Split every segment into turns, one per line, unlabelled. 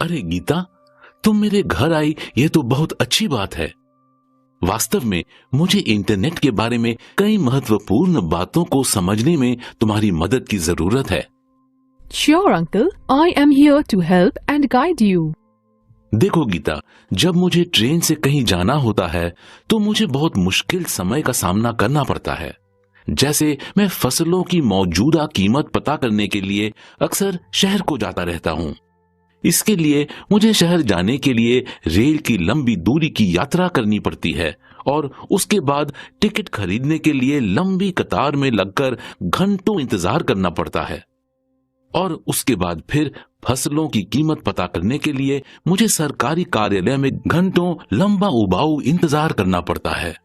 अरे गीता, तुम मेरे घर आई, ये तो बहुत अच्छी बात है। वास्तव में मुझे इंटरनेट के बारे में कई महत्वपूर्ण बातों को समझने में तुम्हारी मदद की जरूरत है।
Sure, uncle. I am here to help and guide you.
देखो गीता, जब मुझे ट्रेन से कहीं जाना होता है तो मुझे बहुत मुश्किल समय का सामना करना पड़ता है। जैसे मैं फसलों की मौजूदा कीमत पता करने के लिए अक्सर शहर को जाता रहता हूँ। इसके लिए मुझे शहर जाने के लिए रेल की लंबी दूरी की यात्रा करनी पड़ती है और उसके बाद टिकट खरीदने के लिए लंबी कतार में लगकर घंटों इंतजार करना पड़ता है। और उसके बाद फिर फसलों की कीमत पता करने के लिए मुझे सरकारी कार्यालय में घंटों लंबा उबाऊ इंतजार करना पड़ता है।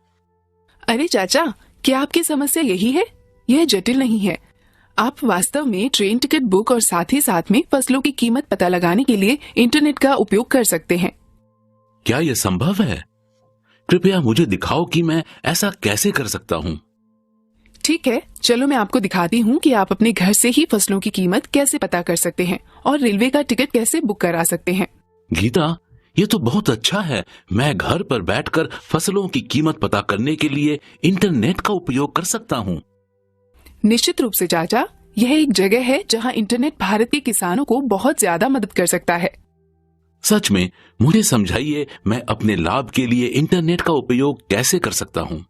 अरे चाचा, क्या आपकी समस्या यही है? यह जटिल नहीं है। आप वास्तव में ट्रेन टिकट बुक और साथ ही साथ में फसलों की कीमत पता लगाने के लिए इंटरनेट का उपयोग कर सकते हैं।
क्या यह संभव है? कृपया मुझे दिखाओ कि मैं ऐसा कैसे कर सकता हूँ।
ठीक है, चलो मैं आपको दिखाती हूँ कि आप अपने घर से ही फसलों की कीमत कैसे पता कर सकते हैं और रेलवे का टिकट कैसे बुक करा सकते हैं।
गीता, ये तो बहुत अच्छा है। मैं घर पर बैठकर फसलों की कीमत पता करने के लिए इंटरनेट का उपयोग कर सकता हूँ।
निश्चित रूप से चाचा, यह एक जगह है जहाँ इंटरनेट भारत के किसानों को बहुत ज्यादा मदद कर सकता है।
सच में? मुझे समझाइए, मैं अपने लाभ के लिए इंटरनेट का उपयोग कैसे कर सकता हूँ।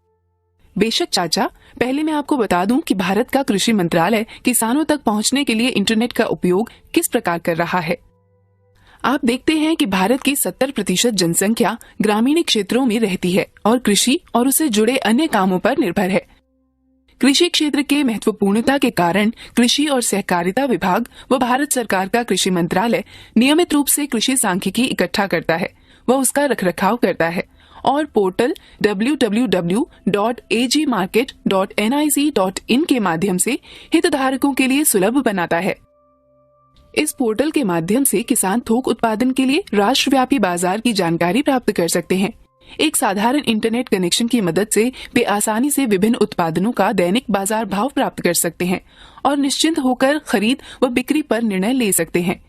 बेशक चाचा, पहले मैं आपको बता दूं कि भारत का कृषि मंत्रालय किसानों तक पहुंचने के लिए इंटरनेट का उपयोग किस प्रकार कर रहा है। आप देखते हैं कि भारत की 70% जनसंख्या ग्रामीण क्षेत्रों में रहती है और कृषि और उससे जुड़े अन्य कामों पर निर्भर है। कृषि क्षेत्र के महत्वपूर्णता के कारण कृषि और सहकारिता विभाग व भारत सरकार का कृषि मंत्रालय नियमित रूप से कृषि सांख्यिकी इकट्ठा करता है व उसका रखरखाव करता है और पोर्टल www.agmarket.nic.in के माध्यम से हितधारकों के लिए सुलभ बनाता है। इस पोर्टल के माध्यम से किसान थोक उत्पादन के लिए राष्ट्रव्यापी बाजार की जानकारी प्राप्त कर सकते हैं। एक साधारण इंटरनेट कनेक्शन की मदद से वे आसानी से विभिन्न उत्पादनों का दैनिक बाजार भाव प्राप्त कर सकते हैं और निश्चिंत होकर खरीद व बिक्री पर निर्णय ले सकते हैं।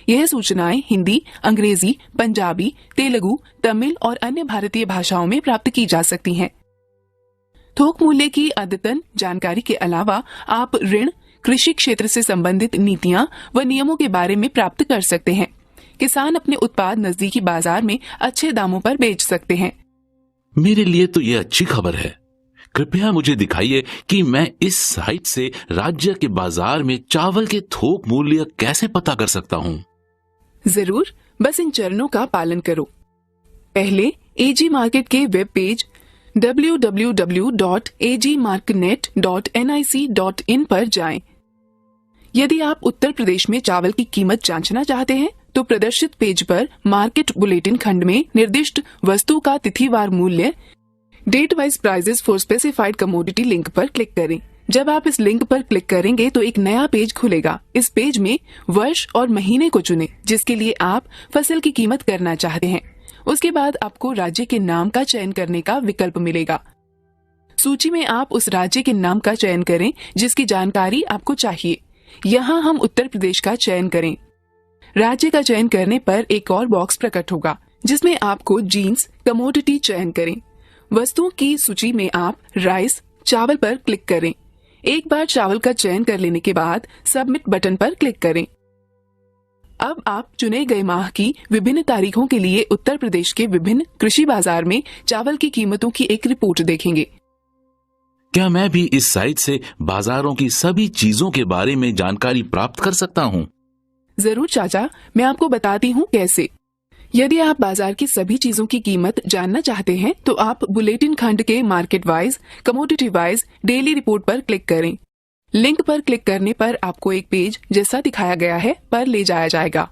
यह सूचनाएं हिंदी, अंग्रेजी, पंजाबी, तेलुगु, तमिल और अन्य भारतीय भाषाओं में प्राप्त की जा सकती हैं। थोक मूल्य की अद्यतन जानकारी के अलावा आप ऋण, कृषि क्षेत्र से संबंधित नीतियां व नियमों के बारे में प्राप्त कर सकते हैं। किसान अपने उत्पाद नजदीकी बाजार में अच्छे दामों पर बेच सकते हैं।
मेरे लिए तो ये अच्छी खबर है। कृपया मुझे दिखाइए कि मैं इस साइट से राज्य के बाजार में चावल के थोक मूल्य कैसे पता कर सकता हूँ।
जरूर, बस इन चरणों का पालन करो। पहले एजी मार्केट के वेब पेज www.agmarknet.nic.in पर जाएं। यदि आप उत्तर प्रदेश में चावल की कीमत जांचना चाहते हैं तो प्रदर्शित पेज पर मार्केट बुलेटिन खंड में निर्दिष्ट वस्तु का तिथिवार मूल्य date wise prices for specified commodity link पर क्लिक करें। जब आप इस लिंक पर क्लिक करेंगे तो एक नया पेज खुलेगा। इस पेज में वर्ष और महीने को चुनें जिसके लिए आप फसल की कीमत करना चाहते हैं। उसके बाद आपको राज्य के नाम का चयन करने का विकल्प मिलेगा। सूची में आप उस राज्य के नाम का चयन करें जिसकी जानकारी आपको चाहिए। यहाँ हम उत्तर प्रदेश का चयन करें। राज्य का चयन करने पर एक और बॉक्स प्रकट होगा जिसमें आपको जीन्स कमोडिटी चयन करें। वस्तुओं की सूची में आप राइस, चावल पर क्लिक करें। एक बार चावल का चयन कर लेने के बाद सबमिट बटन पर क्लिक करें। अब आप चुने गए माह की विभिन्न तारीखों के लिए उत्तर प्रदेश के विभिन्न कृषि बाजार में चावल की कीमतों की एक रिपोर्ट देखेंगे।
क्या मैं भी इस साइट से बाजारों की सभी चीजों के बारे में जानकारी प्राप्त कर सकता हूँ?
जरूर चाचा, मैं आपको बताती हूँ कैसे। यदि आप बाजार की सभी चीजों की कीमत जानना चाहते हैं तो आप बुलेटिन खंड के market wise, commodity wise daily report पर क्लिक करें। लिंक पर क्लिक करने पर आपको एक पेज जैसा दिखाया गया है पर ले जाया जाएगा।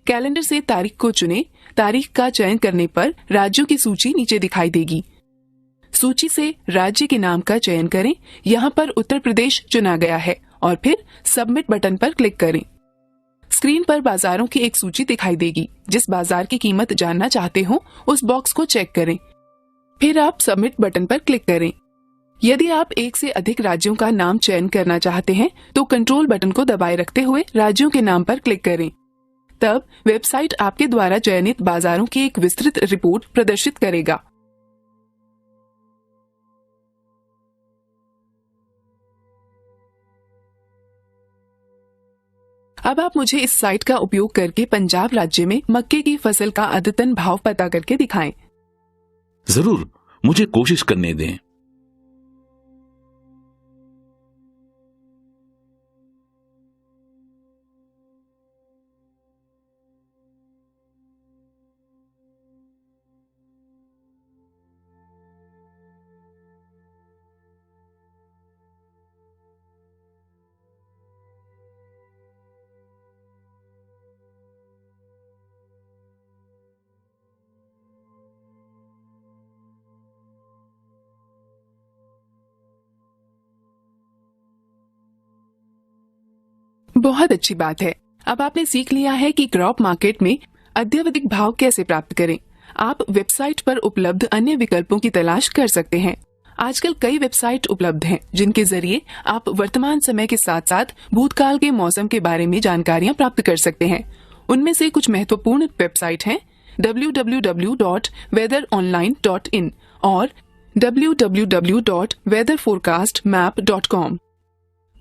कैलेंडर से तारीख को चुनें। तारीख का चयन करने पर राज्यों की सूची नीचे दिखाई देगी। सूची से राज्य के नाम का चयन करें। यहाँ पर उत्तर प्रदेश चुना गया है और फिर सबमिट बटन पर क्लिक करें। स्क्रीन पर बाजारों की एक सूची दिखाई देगी। जिस बाजार की कीमत जानना चाहते हो उस बॉक्स को चेक करें। फिर आप सबमिट बटन पर क्लिक करें। यदि आप एक से अधिक राज्यों का नाम चयन करना चाहते हैं तो कंट्रोल बटन को दबाए रखते हुए राज्यों के नाम पर क्लिक करें। तब वेबसाइट आपके द्वारा चयनित बाजारों की एक विस्तृत रिपोर्ट प्रदर्शित करेगा। अब आप मुझे इस साइट का उपयोग करके पंजाब राज्य में मक्के की फसल का अद्यतन भाव पता करके दिखाएं।
जरूर, मुझे कोशिश करने दें।
बहुत अच्छी बात है। अब आपने सीख लिया है कि क्रॉप मार्केट में अद्यावधिक भाव कैसे प्राप्त करें। आप वेबसाइट पर उपलब्ध अन्य विकल्पों की तलाश कर सकते हैं। आजकल कई वेबसाइट उपलब्ध हैं जिनके जरिए आप वर्तमान समय के साथ साथ भूतकाल के मौसम के बारे में जानकारियां प्राप्त कर सकते हैं। उनमें से कुछ महत्वपूर्ण वेबसाइट हैं www.weatheronline.in और www.weatherforecastmap.com।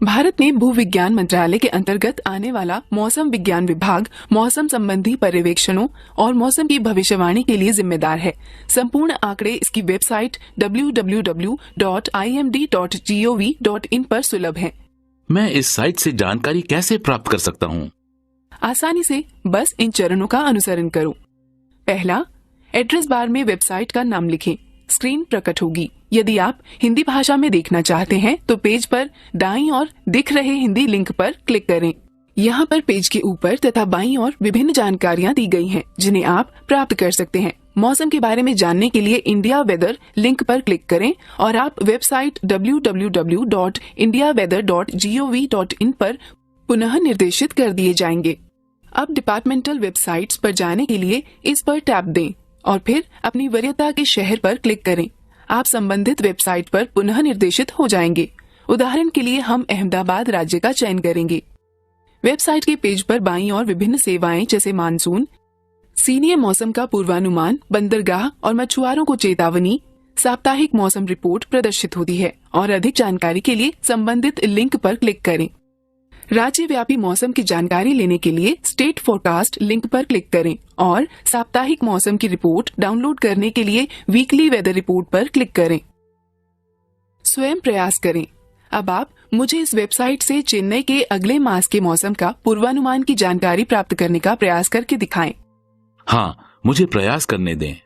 भारत में भूविज्ञान मंत्रालय के अंतर्गत आने वाला मौसम विज्ञान विभाग मौसम संबंधी पर्यवेक्षणों और मौसम की भविष्यवाणी के लिए जिम्मेदार है। संपूर्ण आंकड़े इसकी वेबसाइट www.imd.gov.in पर सुलभ हैं।
मैं इस साइट से जानकारी कैसे प्राप्त कर सकता हूँ?
आसानी से बस इन चरणों का अनुसरण करो। पहला, एड्रेस बार में वेबसाइट का नाम लिखें। स्क्रीन प्रकट होगी। यदि आप हिंदी भाषा में देखना चाहते हैं तो पेज पर दाईं ओर दिख रहे हिंदी लिंक पर क्लिक करें। यहाँ पर पेज के ऊपर तथा बाईं ओर विभिन्न जानकारियाँ दी गई हैं जिन्हें आप प्राप्त कर सकते हैं। मौसम के बारे में जानने के लिए इंडिया वेदर लिंक पर क्लिक करें और आप वेबसाइट www.indiaweather.gov.in पर पुनः निर्देशित कर दिए जाएंगे। अब डिपार्टमेंटल वेबसाइट्स पर जाने के लिए इस पर टैप दें और फिर अपनी वरीयता के शहर पर क्लिक करें। आप संबंधित वेबसाइट पर पुनः निर्देशित हो जाएंगे। उदाहरण के लिए हम अहमदाबाद राज्य का चयन करेंगे। वेबसाइट के पेज पर बाईं ओर विभिन्न सेवाएं जैसे मानसून, सीनियर मौसम का पूर्वानुमान, बंदरगाह और मछुआरों को चेतावनी, साप्ताहिक मौसम रिपोर्ट प्रदर्शित होती है और अधिक जानकारी के लिए संबंधित लिंक पर क्लिक करें। राज्यव्यापी मौसम की जानकारी लेने के लिए स्टेट फोरकास्ट लिंक पर क्लिक करें और साप्ताहिक मौसम की रिपोर्ट डाउनलोड करने के लिए वीकली वेदर रिपोर्ट पर क्लिक करें। स्वयं प्रयास करें। अब आप मुझे इस वेबसाइट से चेन्नई के अगले मास के मौसम का पूर्वानुमान की जानकारी प्राप्त करने का प्रयास करके दिखाएं।
हाँ, मुझे प्रयास करने दें।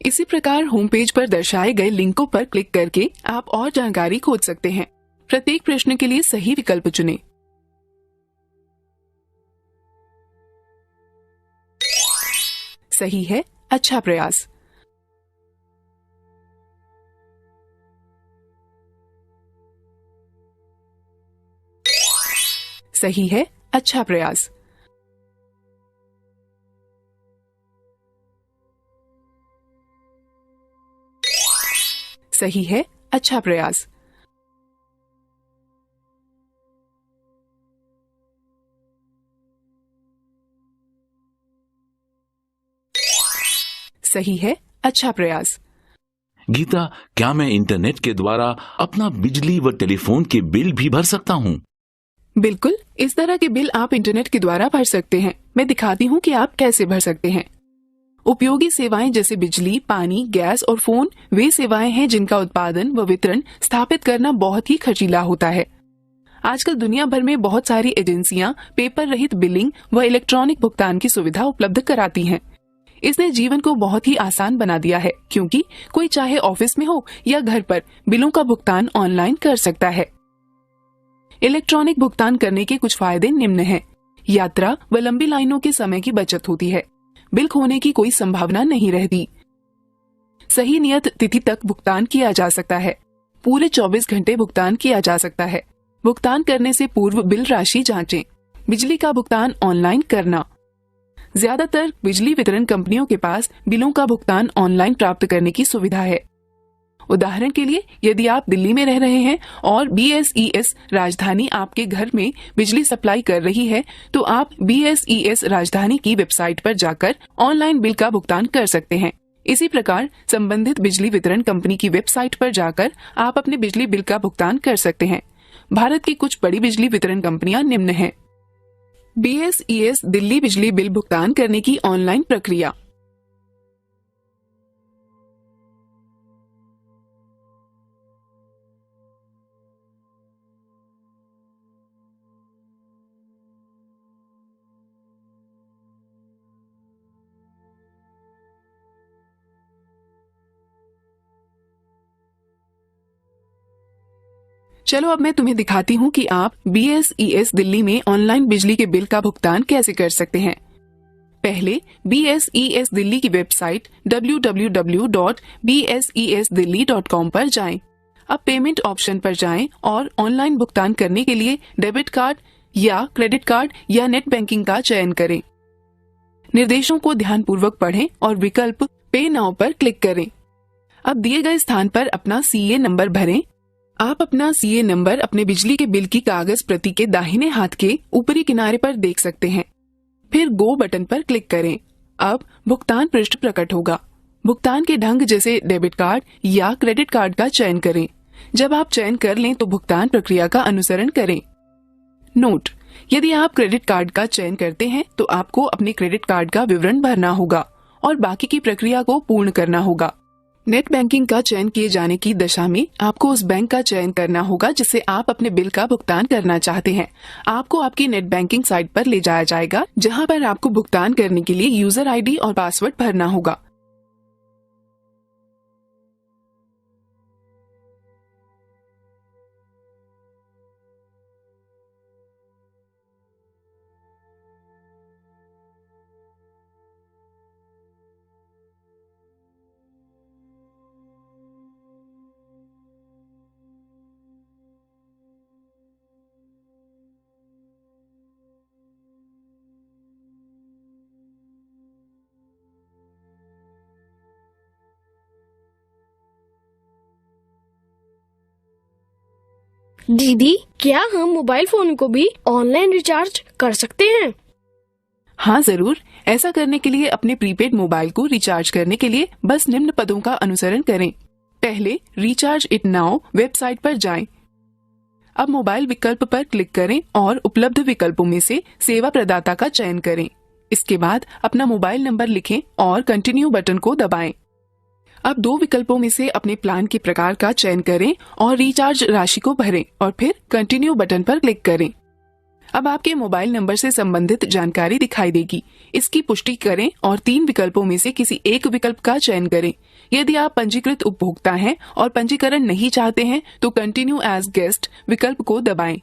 इसी प्रकार होम पेज पर दर्शाए गए लिंकों पर क्लिक करके आप और जानकारी खोज सकते हैं। प्रत्येक प्रश्न के लिए सही विकल्प चुनें। सही है, अच्छा प्रयास। सही है, अच्छा प्रयास। सही है, अच्छा प्रयास। सही है, अच्छा प्रयास।
गीता, क्या मैं इंटरनेट के द्वारा अपना बिजली व टेलीफोन के बिल भी भर सकता हूँ?
बिल्कुल, इस तरह के बिल आप इंटरनेट के द्वारा भर सकते हैं। मैं दिखाती हूँ कि आप कैसे भर सकते हैं। उपयोगी सेवाएं जैसे बिजली, पानी, गैस और फोन वे सेवाएं हैं जिनका उत्पादन व वितरण स्थापित करना बहुत ही खर्चीला होता है। आजकल दुनिया भर में बहुत सारी एजेंसियां पेपर रहित बिलिंग व इलेक्ट्रॉनिक भुगतान की सुविधा उपलब्ध कराती हैं। इसने जीवन को बहुत ही आसान बना दिया है, क्योंकि कोई चाहे ऑफिस में हो या घर पर बिलों का भुगतान ऑनलाइन कर सकता है। इलेक्ट्रॉनिक भुगतान करने के कुछ फायदे निम्न हैं। यात्रा व लंबी लाइनों के समय की बचत होती है। बिल खोने की कोई संभावना नहीं रहती। सही नियत तिथि तक भुगतान किया जा सकता है। पूरे 24 घंटे भुगतान किया जा सकता है। भुगतान करने से पूर्व बिल राशि जांचें। बिजली का भुगतान ऑनलाइन करना। ज्यादातर बिजली वितरण कंपनियों के पास बिलों का भुगतान ऑनलाइन प्राप्त करने की सुविधा है। उदाहरण के लिए, यदि आप दिल्ली में रह रहे हैं और BSES राजधानी आपके घर में बिजली सप्लाई कर रही है, तो आप BSES राजधानी की वेबसाइट पर जाकर ऑनलाइन बिल का भुगतान कर सकते हैं। इसी प्रकार संबंधित बिजली वितरण कंपनी की वेबसाइट पर जाकर आप अपने बिजली बिल का भुगतान कर सकते हैं। भारत की कुछ बड़ी बिजली वितरण कंपनियां निम्न हैं। BSES दिल्ली बिजली बिल भुगतान करने की ऑनलाइन प्रक्रिया। चलो अब मैं तुम्हें दिखाती हूँ कि आप BSES दिल्ली में ऑनलाइन बिजली के बिल का भुगतान कैसे कर सकते हैं। पहले BSES दिल्ली की वेबसाइट www.bsesdelhi.com पर जाएं। अब पेमेंट ऑप्शन पर जाएं और ऑनलाइन भुगतान करने के लिए डेबिट कार्ड या क्रेडिट कार्ड या नेट बैंकिंग का चयन करें। निर्देशों को ध्यानपूर्वक पढ़ें और विकल्प पे नाउ पर क्लिक करें। अब दिए गए स्थान पर अपना CA नंबर भरें। आप अपना CA नंबर अपने बिजली के बिल की कागज प्रति के दाहिने हाथ के ऊपरी किनारे पर देख सकते हैं। फिर गो बटन पर क्लिक करें। अब भुगतान पृष्ठ प्रकट होगा। भुगतान के ढंग जैसे डेबिट कार्ड या क्रेडिट कार्ड का चयन करें। जब आप चयन कर लें तो भुगतान प्रक्रिया का अनुसरण करें। नोट: यदि आप क्रेडिट कार्ड का चयन करते हैं तो आपको अपने क्रेडिट कार्ड का विवरण भरना होगा और बाकी की प्रक्रिया को पूर्ण करना होगा। नेट बैंकिंग का चयन किए जाने की दशा में आपको उस बैंक का चयन करना होगा जिससे आप अपने बिल का भुगतान करना चाहते हैं। आपको आपकी नेट बैंकिंग साइट पर ले जाया जाएगा, जहां पर आपको भुगतान करने के लिए यूजर ID और पासवर्ड भरना होगा।
दीदी, क्या हम मोबाइल फोन को भी ऑनलाइन रिचार्ज कर सकते हैं?
हाँ जरूर। ऐसा करने के लिए अपने प्रीपेड मोबाइल को रिचार्ज करने के लिए बस निम्न पदों का अनुसरण करें। पहले रिचार्ज इट नाउ वेबसाइट पर जाएं। अब मोबाइल विकल्प पर क्लिक करें और उपलब्ध विकल्पों में से सेवा प्रदाता का चयन करें। इसके बाद अपना मोबाइल नंबर लिखें और कंटिन्यू बटन को दबाएं। अब दो विकल्पों में से अपने प्लान के प्रकार का चयन करें और रिचार्ज राशि को भरें और फिर कंटिन्यू बटन पर क्लिक करें। अब आपके मोबाइल नंबर से संबंधित जानकारी दिखाई देगी। इसकी पुष्टि करें और 3 विकल्पों में से किसी एक विकल्प का चयन करें। यदि आप पंजीकृत उपभोक्ता हैं और पंजीकरण नहीं चाहते हैं तो कंटिन्यू एज गेस्ट विकल्प को दबाएं।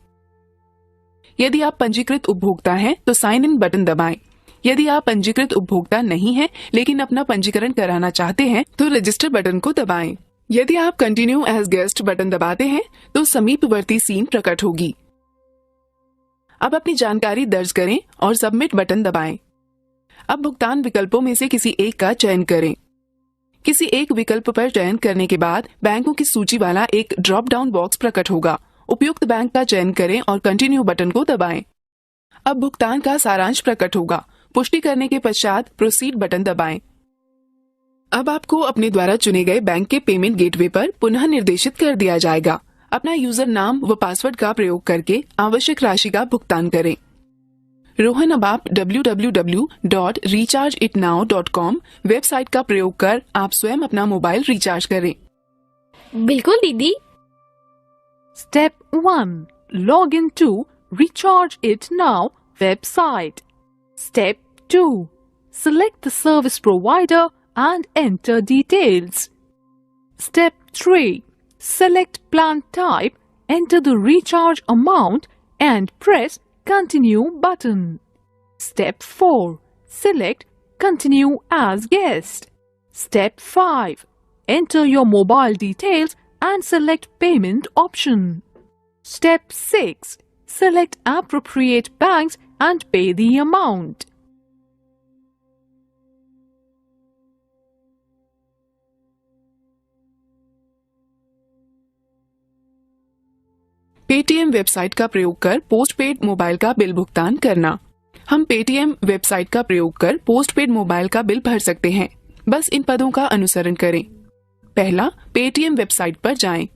यदि आप पंजीकृत उपभोक्ता हैं तो साइन इन बटन दबाएं। यदि आप पंजीकृत उपभोक्ता नहीं हैं लेकिन अपना पंजीकरण कराना चाहते हैं तो रजिस्टर बटन को दबाएं। यदि आप कंटिन्यू एज गेस्ट बटन दबाते हैं तो समीपवर्ती सीन प्रकट होगी। अब अपनी जानकारी दर्ज करें और सबमिट बटन दबाएं। अब भुगतान विकल्पों में से किसी एक का चयन करें। किसी एक विकल्प पर चयन करने के बाद बैंकों की सूची वाला एक ड्रॉप डाउन बॉक्स प्रकट होगा। उपयुक्त बैंक का चयन करें और कंटिन्यू बटन को दबाएं। अब भुगतान का सारांश प्रकट होगा। पुष्टि करने के पश्चात प्रोसीड बटन दबाएं। अब आपको अपने द्वारा चुने गए बैंक के पेमेंट गेटवे पर पुनः निर्देशित कर दिया जाएगा। अपना यूजर नाम व पासवर्ड का प्रयोग करके आवश्यक राशि का भुगतान करें। रोहन, अब आप www.rechargeitnow.com वेबसाइट का प्रयोग कर आप स्वयं अपना मोबाइल रिचार्ज करें।
बिल्कुल दीदी।
Step 1. Log in to Recharge It Now website. Step 2. Select the service provider and enter details. Step 3. Select plan type, enter the recharge amount and press Continue button. Step 4. Select Continue as guest. Step 5. Enter your mobile details and select payment option. Step 6. Select appropriate banks and pay the amount.
Paytm website का प्रयोग कर postpaid mobile का bill भुगतान करना। हम Paytm website का प्रयोग कर पोस्टपेड मोबाइल का बिल भर सकते हैं। बस इन पदों का अनुसरण करें। पहला, पेटीएम वेबसाइट पर जाएं।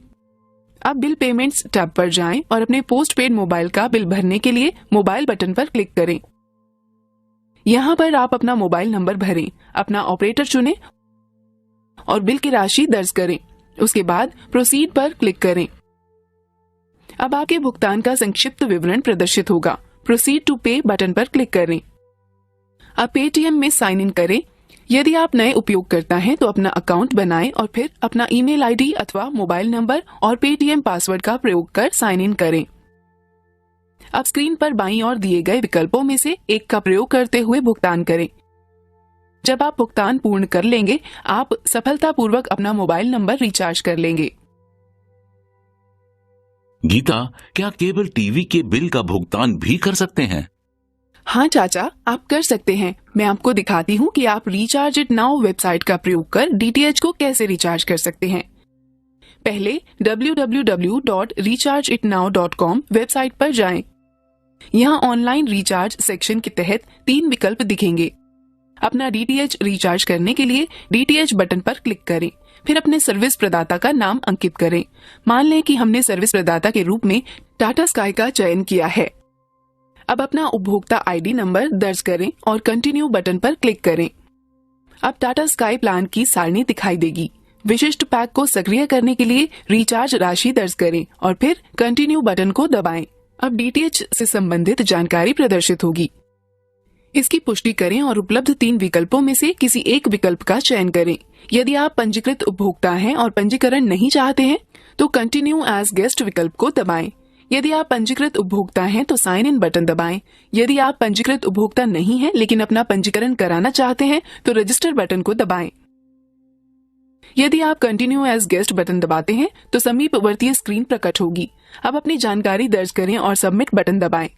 अब बिल पेमेंट्स टैब पर जाएं और अपने पोस्टपेड मोबाइल का बिल भरने के लिए मोबाइल बटन पर क्लिक करें। यहाँ पर आप अपना मोबाइल नंबर भरें, अपना ऑपरेटर चुनें और बिल की राशि दर्ज करें। उसके बाद प्रोसीड पर क्लिक करें। अब आपके भुगतान का संक्षिप्त विवरण प्रदर्शित होगा। प्रोसीड टू पे बटन पर क्लिक करें। अब पेटीएम में साइन इन करें। यदि आप नए उपयोगकर्ता हैं तो अपना अकाउंट बनाएं और फिर अपना ईमेल आईडी अथवा मोबाइल नंबर और पेटीएम पासवर्ड का प्रयोग कर साइन इन करें। अब स्क्रीन पर बाईं ओर दिए गए विकल्पों में से एक का प्रयोग करते हुए भुगतान करें। जब आप भुगतान पूर्ण कर लेंगे, आप सफलतापूर्वक अपना मोबाइल नंबर रिचार्ज कर लेंगे।
गीता, क्या केबल टीवी के बिल का भुगतान भी कर सकते हैं?
हाँ चाचा, आप कर सकते हैं। मैं आपको दिखाती हूँ कि आप रिचार्ज इट नाउ वेबसाइट का प्रयोग कर डीटीएच को कैसे रिचार्ज कर सकते हैं। पहले www.rechargeitnow.com वेबसाइट पर जाएं। यहाँ ऑनलाइन रिचार्ज सेक्शन के तहत 3 विकल्प दिखेंगे। अपना डीटीएच रिचार्ज करने के लिए डीटीएच बटन पर क्लिक करें, फिर अपने सर्विस प्रदाता का नाम अंकित करें। मान लें कि हमने सर्विस प्रदाता के रूप में टाटा स्काई का चयन किया है। अब अपना उपभोक्ता आईडी नंबर दर्ज करें और कंटिन्यू बटन पर क्लिक करें। अब टाटा स्काई प्लान की सारणी दिखाई देगी। विशिष्ट पैक को सक्रिय करने के लिए रिचार्ज राशि दर्ज करें और फिर कंटिन्यू बटन को दबाएं। अब डीटीएच से संबंधित जानकारी प्रदर्शित होगी। इसकी पुष्टि करें और उपलब्ध 3 विकल्पों में से किसी एक विकल्प का चयन करें। यदि आप पंजीकृत उपभोक्ता हैं और पंजीकरण नहीं चाहते हैं तो कंटिन्यू एज गेस्ट विकल्प को दबाएं। यदि आप पंजीकृत उपभोक्ता हैं तो साइन इन बटन दबाएं। यदि आप पंजीकृत उपभोक्ता नहीं हैं लेकिन अपना पंजीकरण कराना चाहते हैं तो रजिस्टर बटन को दबाएं। यदि आप कंटिन्यू एज गेस्ट बटन दबाते हैं तो समीपवर्ती स्क्रीन प्रकट होगी। अब अपनी जानकारी दर्ज करें और सबमिट बटन दबाएं।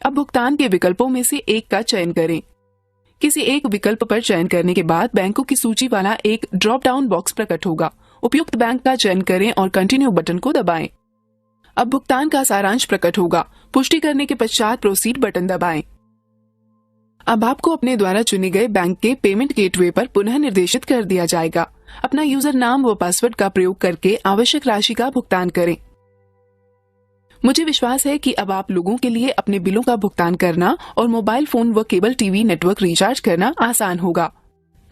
अब भुगतान के विकल्पों में से एक का चयन करें। किसी एक विकल्प पर चयन करने के बाद बैंकों की सूची वाला एक ड्रॉप डाउन बॉक्स प्रकट होगा। उपयुक्त बैंक का चयन करें और कंटिन्यू बटन को दबाएं। अब भुगतान का सारांश प्रकट होगा। पुष्टि करने के पश्चात प्रोसीड बटन दबाएं। अब आपको अपने द्वारा चुने गए बैंक के पेमेंट गेटवे पर पुनः निर्देशित कर दिया जाएगा। अपना यूजर नाम व पासवर्ड का प्रयोग करके आवश्यक राशि का भुगतान करें। मुझे विश्वास है कि अब आप लोगों के लिए अपने बिलों का भुगतान करना और मोबाइल फोन व केबल टीवी नेटवर्क रिचार्ज करना आसान होगा।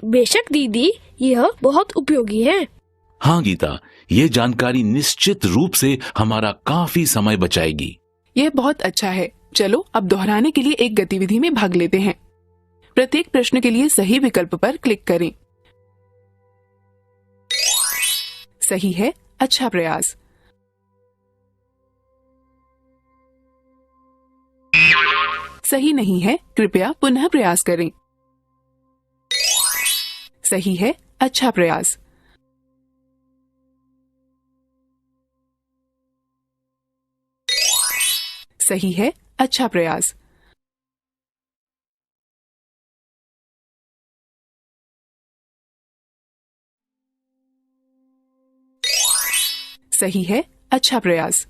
बेशक दीदी, यह बहुत उपयोगी है।
हाँ गीता, ये जानकारी निश्चित रूप से हमारा काफी समय बचाएगी।
यह बहुत अच्छा है। चलो अब दोहराने के लिए एक गतिविधि में भाग लेते हैं। प्रत्येक प्रश्न के लिए सही विकल्प पर क्लिक करें। सही है, अच्छा प्रयास। सही नहीं है, कृपया पुनः प्रयास करें। सही है, अच्छा प्रयास। सही है, अच्छा प्रयास। सही है, अच्छा प्रयास।